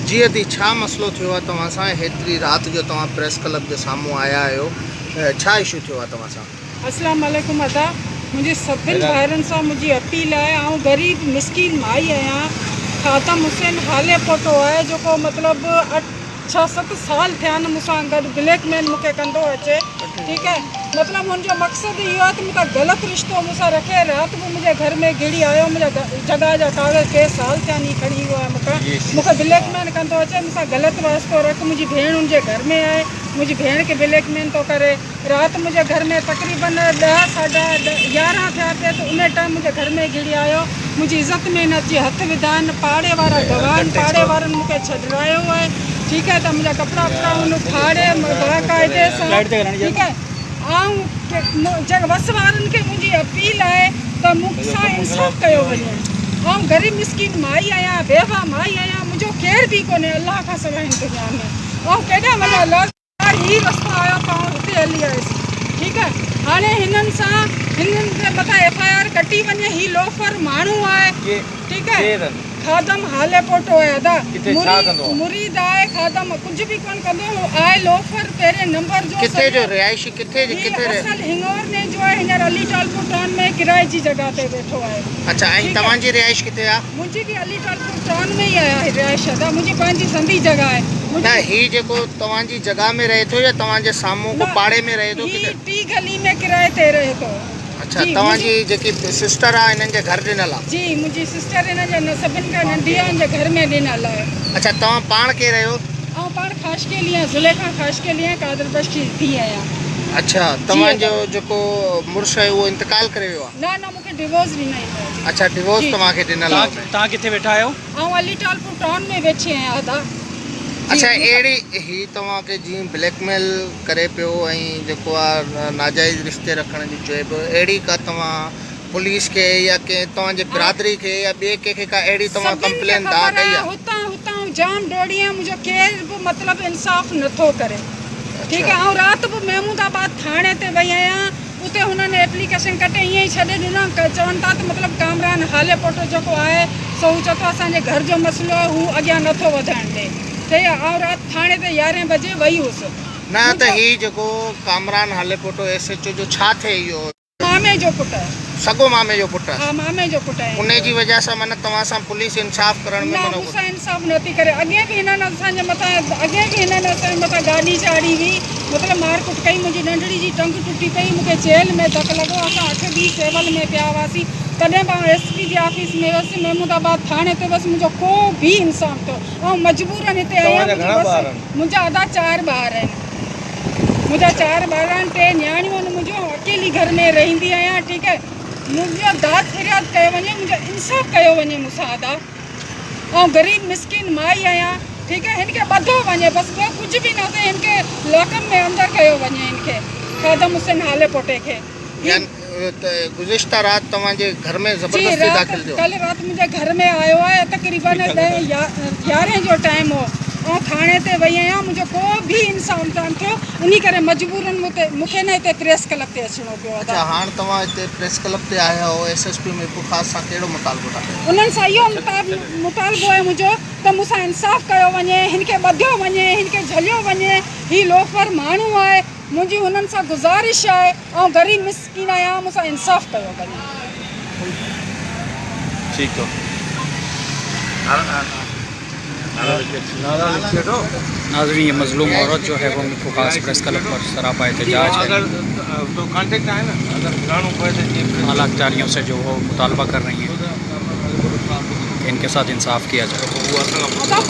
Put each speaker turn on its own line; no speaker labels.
जी अदी छा मसलो थियो आहे तव्हां सां हेतिरी राति जो तव्हां प्रेस क्लब जे साम्हूं आया आहियो, छा इशू थियो आहे तव्हां सां?
अस्सलाम वालेकुम अदा। मुंहिंजे सभिनी भाइरनि सां मुंहिंजी अपील आहे, ऐं ग़रीब मिसकीन माई आहियां। ख़ादम हुसैन हाले पोटो आहे जेको मतिलबु 6-7 साल थिया आहिनि मूंसां गॾु ब्लैकमेल मूंखे कंदो अचे। ठीकु है, मतिलबु हुनजो मक़सदु इहो आहे त मूंखां ग़लति रिश्तो मूंसां रखे। राति बि मुंहिंजे घर में गिड़ी आयो, मुंहिंजा जॻह जा कागज़ के साल थिया आहिनि खणी वियो आहे। मूंखे ब्लैकमेल कंदो अचे, मूंसां ग़लति वास्तो रख। मुंहिंजी भेण हुनजे घर में आहे, मुंहिंजी भेण खे ब्लैकमेल थो करे। राति मुंहिंजे घर में तक़रीबन 10-11 थिया पिया, त उन टाइम मुंहिंजे घर में गिड़ी आयो। मुंहिंजी इज़त में न अची हथ विधाइनि, पाड़े वारा गवाहनि, पाड़े वारनि मूंखे छॾायो आहे। ठीकु है, तो मुझा कपड़ा वपड़ा उन फाड़े बाक़ायदे सां। ठीकु है, ऐं बस वारनि खे मुंहिंजी अपील आहे त मूंसां इंसाफ़ कयो वञे। ऐं ग़रीब मिसकीन माई आहियां, बेवा माई आहियां, मुंहिंजो केरु बि कोन्हे अलाह खां सवाइ दुनिया में। ऐं केॾा वॾा लॉकडाउन ही रस्तो आयो त आउं हिते हली आयसि। ठीकु है, हाणे हिननि जे मथां FIR कटी वञे। ही लोफर माण्हू आहे। ठीकु है, ख़ादम हाले पोटो है अदा, मुरीद आहे। ख़ादम कुछ भी कोन कंदो आहे, लोफर पहिरें नंबर जो।
किथे जो रिहाइशी किथे
असल हिंगोर ने जो है हींअर अली टालपुर टाउन में किराए जी जगह ते वेठो आहे।
अच्छा, ऐं तव्हांजी रिहाइश किथे आहे?
मुंहिंजी भी अली टालपुर टाउन में ही आहे रिहाइश अदा, मुंहिंजी पंहिंजी संधी जगह आहे।
न ही जेको तव्हांजी जगह में रहे थो या तव्हांजे साम्हूं को पाड़े में रहे थो?
टी गली में किराए ते रहे थो।
अच्छा, तव्हांजी जेकी सिस्टर आहे हिननि जे घर ॾिनल आहे? जी,
मुंहिंजी सिस्टर हिन जे सभिनि खां नंढी आहे, हिन जे घर में ॾिनल आहे।
अच्छा, तव्हां पाण केरु आहियो?
ऐं पाण ख़ाशकेली आहियां, ज़ुलेखा ख़ाशकेली आहियां, कादर बख्श जी धीउ आहियां।
अच्छा, तव्हांजो जेको मुड़ुसु आहे उहो इंतकाल करे वियो आहे?
न, मूंखे डिवोर्स ॾिनई आहे।
अच्छा, डिवोर्स तव्हांखे ॾिनल आहे।
तव्हां किथे वेठा आहियो?
ऐं अली टालपुर टाउन में वेठी आहियां अदा।
अच्छा, अहिड़ी ही तव्हांखे जीअं ब्लैकमेल करे पियो ऐं जेको आहे नाजाइज़ रिश्ते रखण जी चए पियो, अहिड़ी का तव्हां पुलिस खे या कंहिं तव्हांजे बिरादरी खे या ॿिए कंहिंखे का अहिड़ी तव्हां कंप्लेन दा कई आहे?
हुतां जाम दौड़ी आहियां, मुंहिंजो केरु बि मतिलबु इंसाफ़ नथो करे। ठीकु है, ऐं राति बि महमूदाबाद थाणे ते वई आहियां, उते हुननि एप्लीकेशन कटे ईअं ई छॾे ॾिनो। चवनि था त मतिलबु कामरान हाले पोटो जेको आहे सो हू चए थो असांजे घर जो मसइलो आहे, हू अॻियां नथो वधण ॾे। सही आहे, ऐं राति थाणे ते 11 बजे वई हुअसि।
न त ही जेको कामरान हाले पोटो SHO जो छा थिए, इहो
मामे जो पुटु आहे,
सॻो मामे जो पुटु आहे?
हा, मामे जो पुटु आहे।
उन जी वजह सां माना तव्हां सां पुलिस इंसाफ़ करण में
मूंसां इंसाफ़ नथी करे। अॻे बि हिननि असांजे मथां गाॾी चाढ़ी हुई, मतिलबु मारकुट कई। मुंहिंजी नंढड़ी जी टंग टुटी पई, मूंखे जेल में धक लॻो। असां 8 ॾींहं सेवल में पिया हुआसीं। तॾहिं बि आउं SP जी ऑफिस में वियसि, महमूदाबाद थाणे ते बसि, मुंहिंजो को बि इंसाफ़ थियो। ऐं मजबूरन हिते आहियां। मुंहिंजा अदा 4 ॿार आहिनि, मुंहिंजा 4 ॿार आहिनि, 3 न्याणियूं आहिनि। मुंहिंजो अकेली घर में रहंदी आहियां। ठीकु है, मुंहिंजो दाद फ़रियाद कयो वञे, मुंहिंजो इंसाफ़ कयो वञे मूंसां अदा। ऐं ग़रीब मिसकीन माई आहियां। ठीकु है, हिनखे ॿधो वञे बसि, ॿियो कुझु बि न थिए। हिनखे लॉकअप में अंदरि कयो वञे, हिनखे ख़ादम हुसैन हाले पोटे खे।
गुज़िश्ता राति तव्हांजे घर में ज़बरदस्ती दाख़िल थियो?
कल राति मुंहिंजे घर में आयो आहे, तक़रीबन 10-11 जो टाइम हो। ऐं थाणे ते वई आहियां, मुंहिंजो को बि इंसाफ़ कान थियो। उन्ही करे मजबूरन मूंखे न हिते प्रेस क्लब ते अचिणो पियो।
अच्छा, हाणे तव्हां हिते प्रेस क्लब ते आया हो, SSP महबूब ख़ास सां कहिड़ो मुतालबो था कयो?
उन्हनि सां इहो मुतालबो आहे मुंहिंजो त मूंसां इंसाफ़ कयो वञे, हिनखे ॿधियो वञे, हिनखे झलियो वञे। ही लोफर माण्हू आहे। मुंहिंजी हुननि सां गुज़ारिश आहे, ऐं ग़रीब मिसकीन आहियां, मूंसां इंसाफ़ कयो वञे।
ठीकु है। नाज़रीन, ये मज़लूम औरत जो है वो महबूब ख़ास प्रेस क्लब पर सरापा एहतजाज है। आला अख्तियारियों से जो वो मुतालबा कर रही हैं कि इनके साथ इंसाफ़ किया जाए।